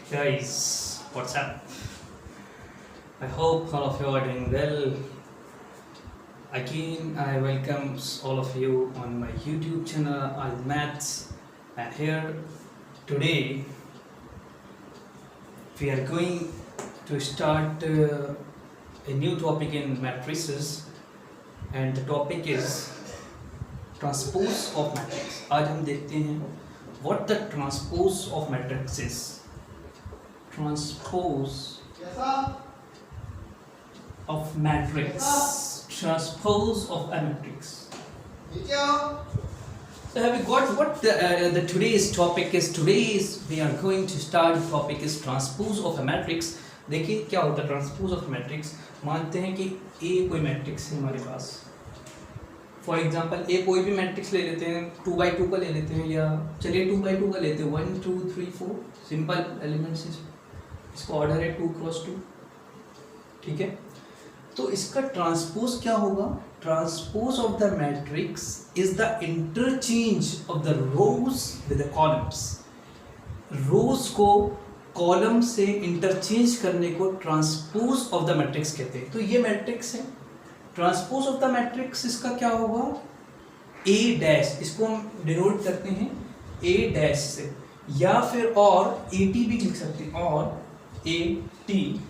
Guys, what's up? I hope all of you are doing well. Again, I welcome all of you on my YouTube channel, Al Maths, and here today we are going to start a new topic in matrices, and the topic is transpose of matrix. आज हम देखते हैं what the transpose of matrix is. Transpose of matrix. Transpose of a matrix. So have we got what the today's topic is? We are going to start the topic is transpose of a matrix. देखिए क्या होता है transpose of matrix. मानते हैं कि A कोई matrix है हमारे पास. फॉर एग्जाम्पल ए कोई भी मैट्रिक्स ले लेते हैं, 2x2 का ले लेते हैं, या चलिए 2x2 का लेते हैं, 1 2 3 4 सिंपल एलिमेंट्स. इसका ऑर्डर है 2 क्रॉस 2. ठीक है, तो इसका ट्रांसपोज क्या होगा? Transpose of the matrix is the interchange of the rows with the columns. Rows को कॉलम से इंटरचेंज करने को ट्रांसपोज ऑफ द मैट्रिक्स कहते हैं. तो ये मैट्रिक्स है, ट्रांसपोज ऑफ द मैट्रिक्स इसका क्या होगा? ए डैश, इसको हम डिनोट करते हैं ए डैश से, या फिर और ए टी भी लिख सकते हैं, और ए टी.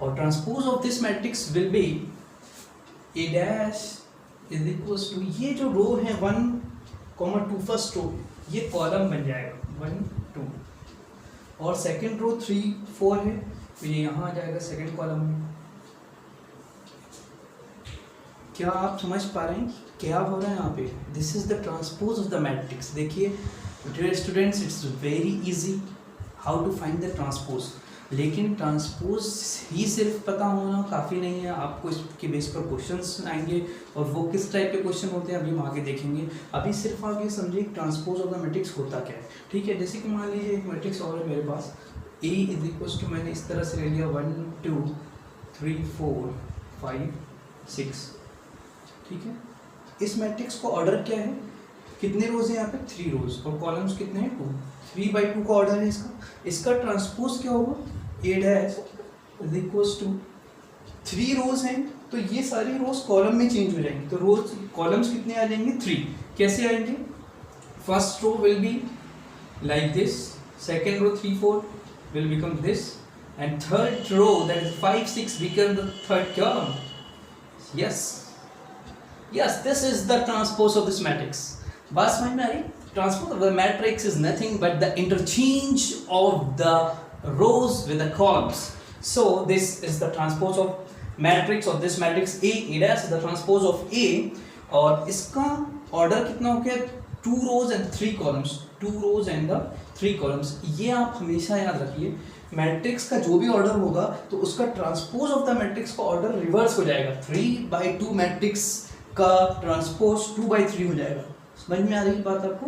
और transpose of this matrix will be a dash is equals to, ये जो रो है 1, 2 फर्स्ट रो, ये कॉलम बन जाएगा 1 2, और सेकंड रो 3 4 है, तो ये यहाँ आ जाएगा सेकंड कॉलम में. क्या आप समझ पा रहे हैं क्या हो रहा है यहाँ पे? This is the transpose of the matrix. देखिए dear students, it's very easy how to find the transpose. लेकिन ट्रांसपोज ही सिर्फ पता होना काफ़ी नहीं है, आपको इसके बेस पर क्वेश्चंस आएंगे, और वो किस टाइप के क्वेश्चन होते हैं अभी हम आगे देखेंगे. अभी सिर्फ आप ये समझिए ट्रांसपोज ऑफ द मैट्रिक्स होता क्या है. ठीक है, जैसे कि मान लीजिए एक मैट्रिक्स और है मेरे पास, ए इज इक्वल्स टू, मैंने इस तरह से ले लिया 1 2 3 4 5 6. ठीक है, इस मैट्रिक्स का ऑर्डर क्या है? कितने रोज है यहाँ पे? 3 रोज, और कॉलम्स कितने हैं? 2. 3/2 का ऑर्डर है इसका. इसका ट्रांसपोज क्या होगा? ए डैश इज इक्वल्स टू 3 रोज हैं, तो ये सारी रोज कॉलम में चेंज हो जाएंगी. तो रोज कॉलम्स कितने आ जाएंगे? 3. कैसे आएंगे? First row will be like this, second row 3 4 will become this, and third row that is 5 6 become the third column. Yes, this is the transpose of this matrix. बात समझ में आ रही? Transpose of the matrix is nothing but the interchange of the rows with the columns. So this is the transpose of matrix of this matrix A. A dash is the transpose of A, और इसका order कितना हो गया? 2 rows and 3 columns. 2 rows and the 3 columns. ये आप हमेशा याद रखिए, मैट्रिक्स का जो भी ऑर्डर होगा तो उसका ट्रांसपोज ऑफ द मैट्रिक्स का ऑर्डर रिवर्स हो जाएगा. 3/2 मैट्रिक्स का ट्रांसपोज 2/3 हो जाएगा. समझ में आ रही बात आपको?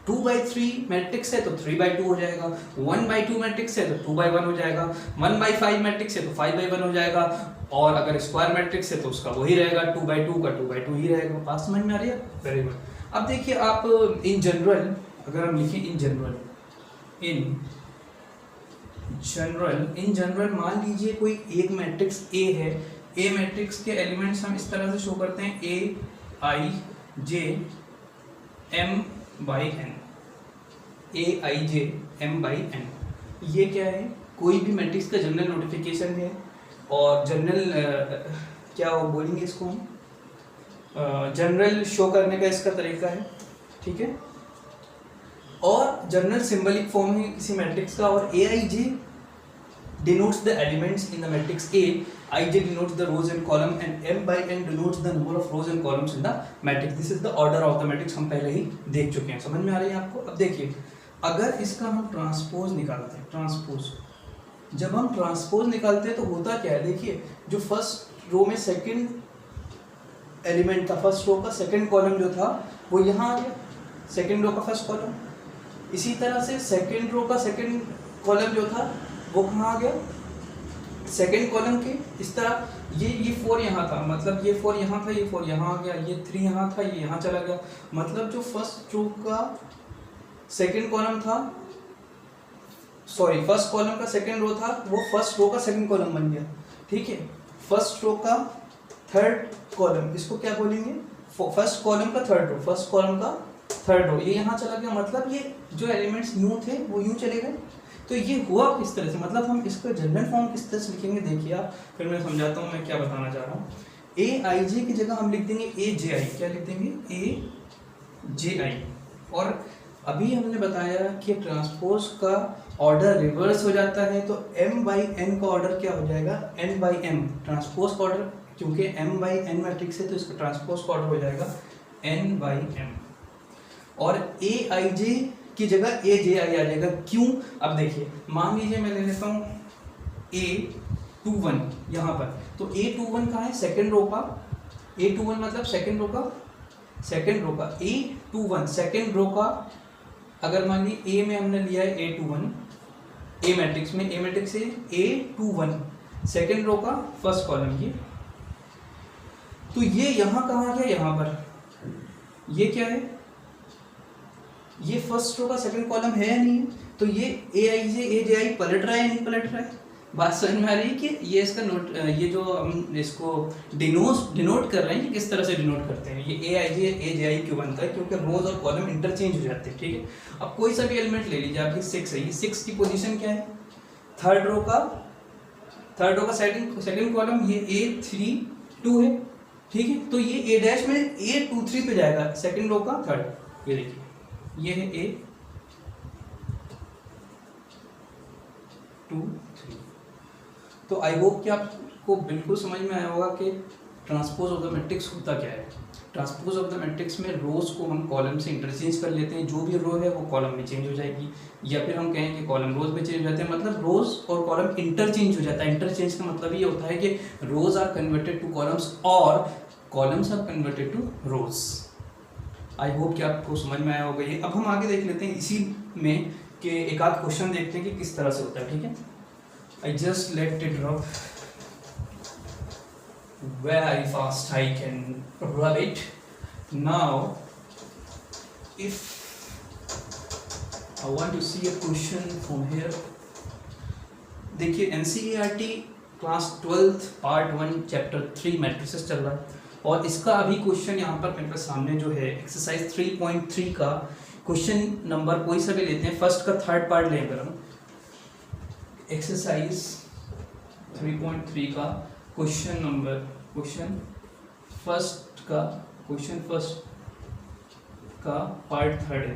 2/3 मैट्रिक्स है तो 3/2 हो जाएगा, 1/2 मैट्रिक्स है तो 2/1 हो जाएगा, 1/5 मैट्रिक्स है तो 5/1 हो जाएगा, और अगर स्क्वायर मैट्रिक्स है तो उसका वही रहेगा, 2/2 का 2/2 ही रहेगा. बात समझ में आ रही है? Very good. अब देखिए आप इन जनरल, अगर हम लिखें इन जनरल मान लीजिए कोई एक मैट्रिक्स ए है. ए मैट्रिक्स के एलिमेंट्स हम इस तरह से शो करते हैं, a i j m by n. A i j m by n, ये क्या है? कोई भी मैट्रिक्स का जनरल नोटिफिकेशन है, और जनरल क्या वो बोलेंगे इसको हम, जनरल शो करने का इसका तरीका है. ठीक है, और जनरल सिंबलिक फॉर्म है किसी मैट्रिक्स का, और ए i J denotes the elements in the matrix A, Ij denotes the rows and column, and M by N denotes the number of rows and columns in the matrix. This is the order of the matrix. हम पहले ही देख चुके हैं. समझ में आ रही है आपको? अब देखिए, अगर इसका हम ट्रांसपोज निकालते हैं, ट्रांसपोज जब हम ट्रांसपोज निकालते हैं तो होता क्या है? देखिए, जो फर्स्ट रो में सेकंड एलिमेंट था, फर्स्ट रो का सेकंड कॉलम जो था वो यहाँ आ गया, सेकंड रो का फर्स्ट कॉलम. इसी तरह से सेकंड रो का सेकंड कॉलम जो था वो कहाँ आ गया? सेकेंड कॉलम के इस तरह. ये 4 यहाँ था, मतलब ये 4 यहाँ था, ये 4 यहाँ आ गया, ये 3 यहाँ था, ये यहाँ चला गया. मतलब जो फर्स्ट रो का सेकेंड कॉलम था सॉरी फर्स्ट कॉलम का सेकंड रो था, वो फर्स्ट रो का सेकंड कॉलम बन गया, ठीक है। फर्स्ट रो का थर्ड कॉलम, इसको क्या बोलेंगे, फर्स्ट कॉलम का थर्ड रो, फर्स्ट कॉलम का थर्ड रो, ये यहाँ चला गया, मतलब ये जो एलिमेंट्स यूं थे वो यूं चले गए। तो ये हुआ किस तरह से, मतलब हम इसका जनरल फॉर्म किस तरह से लिखेंगे, देखिए आप, फिर मैं समझाता हूँ मैं क्या बताना चाह रहा हूँ। ए आई जे की जगह हम लिख देंगे ए जे आई, क्या लिख देंगे, ए जे आई। और अभी हमने बताया कि ट्रांसपोज का ऑर्डर रिवर्स हो जाता है, तो m बाई n का ऑर्डर क्या हो जाएगा, n बाई m, ट्रांसपोज का ऑर्डर, क्योंकि m बाई n मैट्रिक्स है तो इसका ट्रांसपोज का ऑर्डर हो जाएगा n बाई m। और ए आई जे की जगह ए जे आई आ जाएगा, क्यों, अब देखिए मान लीजिए मैं ले लेता हूँ A21 यहाँ पर, तो A21 कहाँ है, सेकेंड रो का, A21 मतलब सेकेंड रो का, सेकेंड रो का A21 सेकेंड रो का, अगर मान ली A में हमने लिया है A21, A मैट्रिक्स में, A मैट्रिक्स से A21 सेकेंड रो का फर्स्ट कॉलम ये, तो ये यहाँ कहाँ गया, यहाँ पर, ये क्या है, ये फर्स्ट रो का सेकंड कॉलम है या नहीं, तो ये ए आई जे ए जे आई पलट रहा है या नहीं पलट रहा है, बात समझ में आ रही है कि ये इसका नोट, ये जो हम इसको डिनोट कर रहे हैं, ये किस तरह से डिनोट करते हैं, ये ए आई जे ए जे आई क्यों बनता है, क्योंकि रोज और कॉलम इंटरचेंज हो जाते हैं, ठीक है। अब कोई सा भी एलिमेंट ले लीजिए, आपकी 6 है, ये 6 की पोजीशन क्या है, थर्ड रो का सेकंड कॉलम, ये A32 है, ठीक है, तो ये ए डैश में A23 पे जाएगा, सेकंड रो का थर्ड, ये देखिए ये है A23। तो आई होप कि आपको बिल्कुल समझ में आया होगा कि ट्रांसपोज ऑफ द मैट्रिक्स होता क्या है। ट्रांसपोज ऑफ द मैट्रिक्स में रोज को हम कॉलम से इंटरचेंज कर लेते हैं, जो भी रो है वो कॉलम में चेंज हो जाएगी, या फिर हम कहें कि कॉलम रोज में चेंज हो जाते हैं, मतलब रोज और कॉलम इंटरचेंज हो जाता है। इंटरचेंज का मतलब ये होता है कि rows are converted to columns और columns are converted to rows. I hope कि आपको समझ में आया होगा ये। अब हम आगे देख लेते हैं इसी में कि एक आध क्वेश्चन देखते हैं कि किस तरह से होता है, ठीक है। आई जस्ट लेट इट रब very fast I can rub it. Now if I want to see a question from here, देखिए NCERT class 12th part 1 chapter 3 matrices चल रहा है, और इसका अभी क्वेश्चन यहाँ पर मेरे सामने जो है एक्सरसाइज 3.3 का क्वेश्चन नंबर कोई सा भी लेते हैं, फर्स्ट का थर्ड पार्ट लें अगर हम, एक्सरसाइज 3.3 का क्वेश्चन फर्स्ट का पार्ट थर्ड है।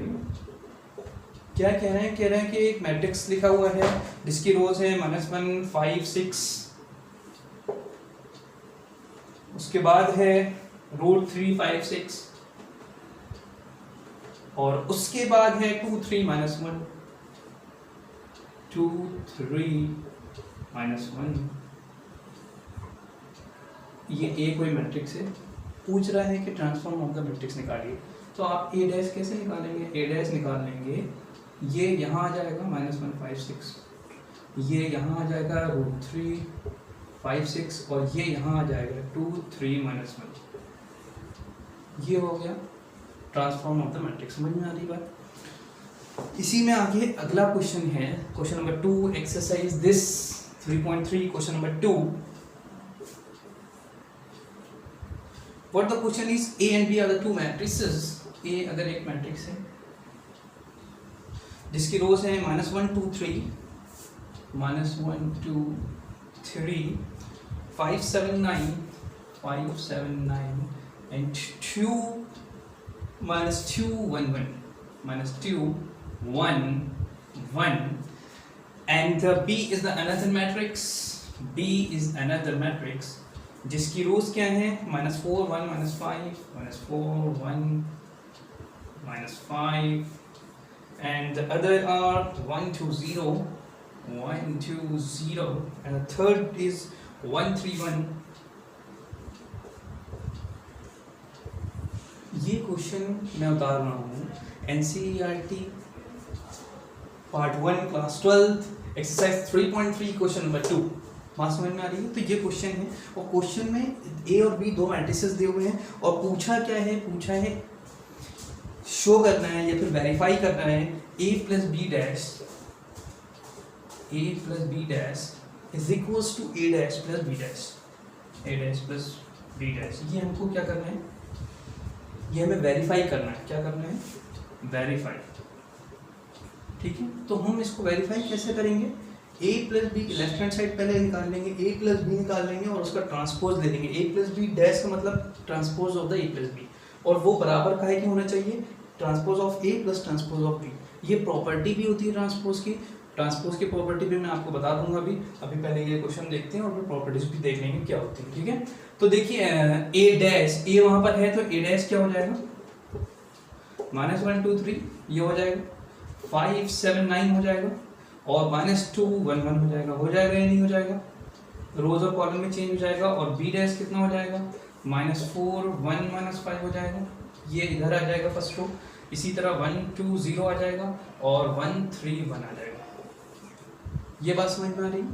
क्या कह रहे हैं, कह रहे हैं कि एक मैट्रिक्स लिखा हुआ है जिसकी रोज है -1 5 6, उसके बाद है √3 5 6, और उसके बाद है 2 3 -1 2 3 -1। ये ए कोई मैट्रिक्स है, पूछ रहा है कि ट्रांसफॉर्म ऑफ द मैट्रिक्स निकालिए। तो आप ए डैश कैसे निकालेंगे, ए डैश निकाल लेंगे, ये यहाँ आ जाएगा -1 5 6, ये यहाँ आ जाएगा √3 5 6, और ये यहाँ आ जाएगा 2 3 -1। ये हो गया ट्रांसफॉर्म ऑफ द मैट्रिक्स। समझ में आ रही बात। इसी में आगे अगला क्वेश्चन है, question number 2, exercise this 3.3, question number 2। What the question is, A and B are the two matrices. A अगर एक मैट्रिक्स है जिसकी रोज है -1 2 3 5 7 9 and 2 -2 1 1, and the B is the another matrix जिसकी रोज क्या है -4 1 -5 -4 1 -5, and the other are 1 2 0 1 2 0, and the third is 1 3 1। ये question मैं उतार रहा हूँ NCERT part 1 class 12 exercise 3.3 question number 2। बात समझ में आ रही है। तो ये क्वेश्चन है, और क्वेश्चन में ए और बी दो मैट्रिसेस दिए हुए हैं, और पूछा क्या है, पूछा है शो करना है या फिर वेरीफाई करना है A + B' a plus b dash is equals to a dash plus b dash, a dash plus b dash. ये हमको क्या करना है, ये हमें वेरीफाई करना है। क्या करना है, वेरीफाई। ठीक है, तो हम इसको वेरीफाई कैसे करेंगे, a plus be left hand side पहले निकाल लेंगे, a प्लस बी निकाल लेंगे और उसका ट्रांसपोज ले लेंगे। a प्लस बी डैश का मतलब transpose of the a plus b, और वो बराबर काहे की होना चाहिए, transpose of a plus transpose of b। ये प्रॉपर्टी भी होती है ट्रांसपोज की, ट्रांसपोज की प्रॉपर्टी भी मैं आपको बता दूंगा अभी पहले ये क्वेश्चन देखते हैं और फिर प्रॉपर्टीज भी देख लेंगे क्या होती है। ठीक है, तो देखिए a डैश, a वहां पर है तो a डैश क्या हो जाएगा, -1 2 3 ये हो जाएगा, 5 7 9 हो जाएगा, और -2 1 1 हो जाएगा या नहीं हो जाएगा, रोज और कॉलम में चेंज हो जाएगा। और बी डैश कितना हो जाएगा, -4 1 -5 हो जाएगा, ये इधर आ जाएगा फर्स्ट रो। इसी तरह 1 2 0 आ जाएगा और 1 3 1 आ जाएगा। ये बात समझ में आ रही है?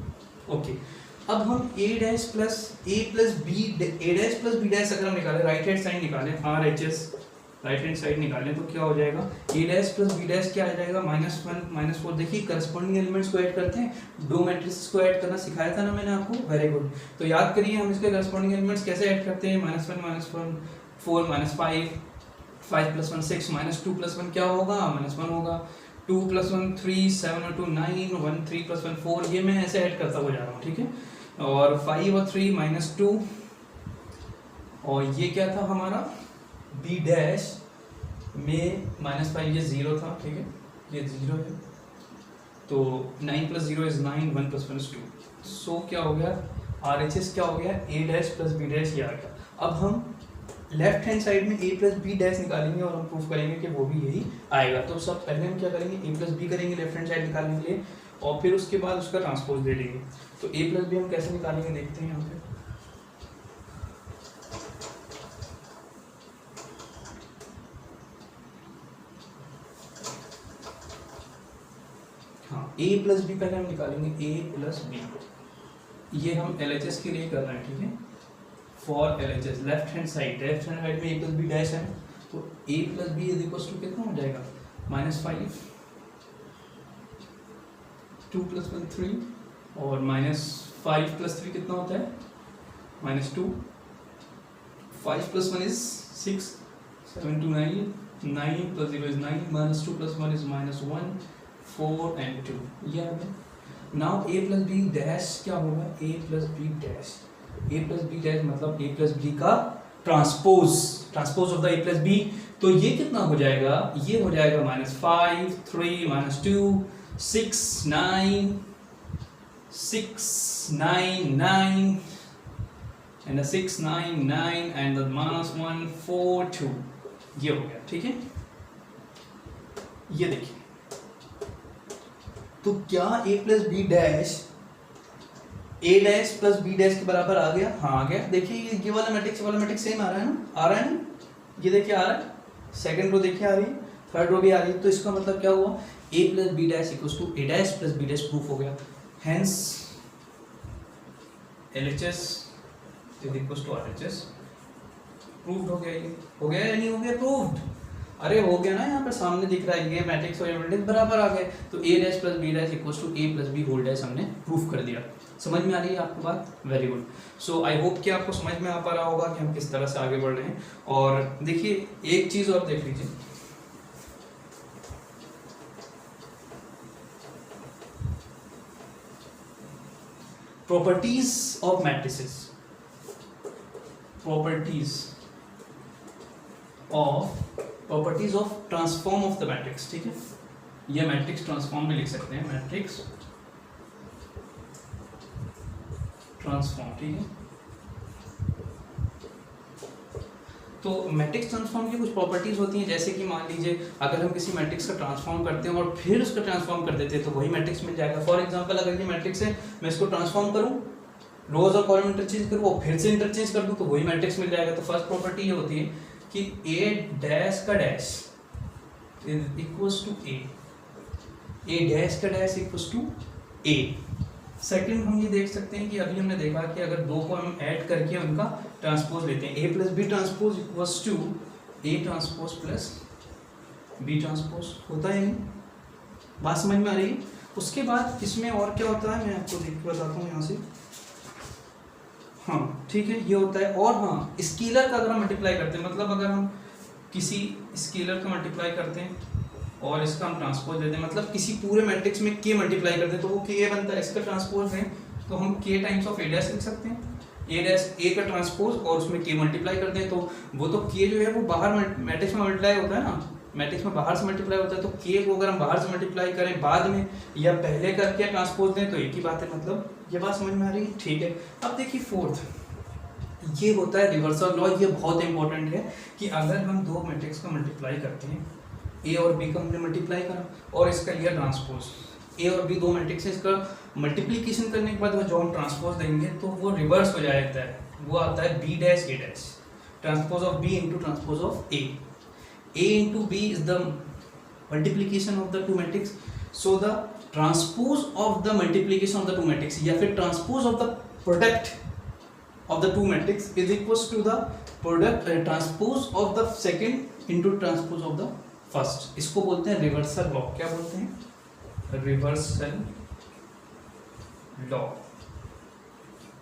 ओके, अब हम a dash plus b, a dash plus b dash अगर हम निकालें, राइट हैंड साइड निकालें, RHS राइट हैंड साइड निकालें, तो क्या हो जाएगा, a dash plus b dash क्या आ जाएगा, -1 -4। देखिए करस्पॉन्डिंग एलिमेंट्स को ऐड करते हैं, दो मैट्रिक्स को ऐड करना सिखाया था ना मैंने आपको, वेरी गुड। तो याद करिए हम इसके करस्पॉन्डिंग एलिमेंट्स कैसे ऐड करते हैं, -1 -1 4 -5 5 + 1 6 -2 + 1 क्या होगा, -1 होगा, 2 + 1 3 7 और 2 9 1 3 + 1 4, ये मैं ऐसे ऐड करता हुआ जा रहा हूँ। ठीक है, और 5 और 3 -2, और ये क्या था हमारा, b डैश में -5 ये 0 था। ठीक है, ये 0 है, तो 9 + 0 = 9, 1 + 1 = 2। सो क्या हो गया, RHS क्या हो गया, a dash plus b dash ये आ गया। अब हम लेफ्ट हैंड साइड में a प्लस बी डैश निकालेंगे और हम प्रूफ करेंगे कि वो भी यही आएगा। तो सब पहले हम क्या करेंगे, a प्लस बी करेंगे लेफ्ट हैंड साइड निकालने के लिए, और फिर उसके बाद उसका ट्रांसपोज ले लेंगे। तो a प्लस बी हम कैसे निकालेंगे देखते हैं यहाँ पे। हाँ, a प्लस बी पहले हम निकालेंगे, a प्लस बी, ये हम LHS के लिए कर रहे हैं। ठीक है, for LHS left hand side में a प्लस बी डैश है, तो a plus b is equal to कितना हो जाएगा, -5 2 + 1 3, और -5 + 3 कितना होता है, -2, 5 + 1 is 6 7 2 9 9 + 0 is 9 -2 + 1 is -1 4 and 2, ये है। Now a plus b dash क्या होगा, a plus b dash, a plus b dash मतलब a प्लस बी का transpose of the a plus b. तो ये कितना हो जाएगा, ये हो जाएगा -5 3 -2 6 9 6 9 9 and 6 9 9 and the -1 4 2, ये हो गया। ठीक है, ये देखिए, तो क्या a plus b dash a dash plus b dash के बराबर आ गया, हाँ आ गया। देखिए ये वाला मैट्रिक्स सेम आ रहा है ना, आ रहा है ना, ये देखिए आ रहा है, सेकंड रो देखिए आ रही है, थर्ड रो भी आ रही है। तो इसका मतलब क्या हुआ, a plus b dash equals to a dash plus b dash proof हो गया। Hence LHS is equals to RHS, proved हो गया। ये हो गया या नहीं हो गया, प्रूव्ड, अरे हो गया ना, यहाँ पे सामने दिख रहा है, ये मैट्रिक्स और मैट्रिक्स बराबर आ गए। तो a dash plus b dash equals to a plus b whole dash हमने प्रूफ कर दिया। समझ में आ रही है आपको बात, very good. So I hope कि आपको समझ में आ पा रहा होगा कि हम किस तरह से आगे बढ़ रहे हैं। और देखिए एक चीज और देख लीजिए, properties of matrices, properties of transform of the matrix. ठीक है, ये मैट्रिक्स ट्रांसफॉर्म में लिख सकते हैं, मैट्रिक्स ट्रांसफॉर्म। ठीक है, तो मैट्रिक्स ट्रांसफॉर्म की कुछ प्रॉपर्टीज होती हैं, जैसे कि मान लीजिए अगर हम किसी मैट्रिक्स का ट्रांसफॉर्म करते हैं और फिर उसका ट्रांसफॉर्म कर देते हैं तो वही मैट्रिक्स मिल जाएगा। फॉर एग्जांपल अगर ये मैट्रिक्स है, मैं इसको ट्रांसफॉर्म करूं, रोज और कॉलम इंटरचेंज करूं और फिर से इंटरचेंज कर दूं तो वही मैट्रिक्स मिल जाएगा। तो फर्स्ट प्रॉपर्टी ये होती है कि a डैश का dash is equals to a dash का dash equals to a। Second हम ये देख सकते हैं कि अभी हमने देखा कि अगर दो को हम ऐड करके उनका ट्रांसपोज लेते हैं, a plus b transpose equals to a transpose plus b transpose, होता है नहीं, बात समझ में आ रही है। उसके बाद इसमें और क्या होता है मैं आपको देख के बताता हूँ यहाँ से। हाँ ठीक है, ये होता है। और हाँ, स्केलर का अगर हम मल्टीप्लाई करते हैं, मतलब अगर हम किसी स्केलर का मल्टीप्लाई करते हैं और इसका हम ट्रांसपोज देते हैं, मतलब किसी पूरे मैट्रिक्स में के मल्टीप्लाई करते हैं तो वो के बनता है, इसका ट्रांसपोज है तो हम के टाइम्स ऑफ ए डैश लिख सकते हैं। ए डैश ए का ट्रांसपोज और उसमें के मल्टीप्लाई करते हैं तो वो तो के जो है वो बाहर मैट्रिक्स में मल्टीप्लाई होता है ना, मैट्रिक्स में बाहर से मल्टीप्लाई होता है, तो के को अगर हम बाहर से मल्टीप्लाई करें बाद में या पहले करके ट्रांसपोज दें तो एक ही बात है। मतलब ये बात समझ में आ रही है? ठीक है। अब देखिए फोर्थ, ये होता है रिवर्सल लॉ। ये बहुत इंपॉर्टेंट है कि अगर हम दो मैट्रिक्स का मल्टीप्लाई करते हैं, ए और बी का हमने मल्टीप्लाई करा और इसका लिया ट्रांसपोज, ए और बी दो मैट्रिक्स है, इसका मल्टीप्लिकेशन करने के बाद जो हम ट्रांसपोज देंगे तो वो रिवर्स हो जाता है, वो आता है b dash a dash, transpose of b into transpose of a. A into B is the multiplication of the two matrix, so the transpose of the multiplication of the two matrix या फिर transpose of the product of the two matrix is equals to the product transpose of the second into transpose of the first। इसको बोलते हैं reversal law. क्या बोलते हैं? Reversal law.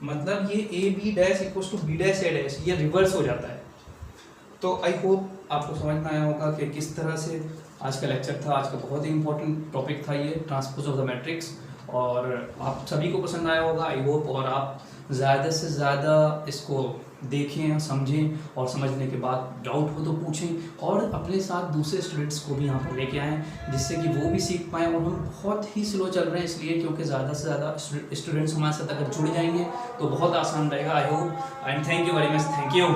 मतलब ये a b dash equals to b dash a dash, ये reverse हो जाता है। तो आई होप आपको समझ में आया होगा कि किस तरह से आज का लेक्चर था। आज का बहुत ही इंपॉर्टेंट टॉपिक था ये ट्रांसपोज ऑफ द मैट्रिक्स, और आप सभी को पसंद आया होगा आई होप। और आप ज़्यादा से ज़्यादा इसको देखें, समझें, और समझने के बाद डाउट हो तो पूछें, और अपने साथ दूसरे स्टूडेंट्स को भी यहाँ पर लेके आएँ जिससे कि वो भी सीख पाएँ। और हम बहुत ही स्लो चल रहे हैं इसलिए क्योंकि ज़्यादा से ज़्यादा स्टूडेंट्स हमारे साथ अगर जुड़ जाएंगे तो बहुत आसान रहेगा। I hope and thank you very much. Thank you.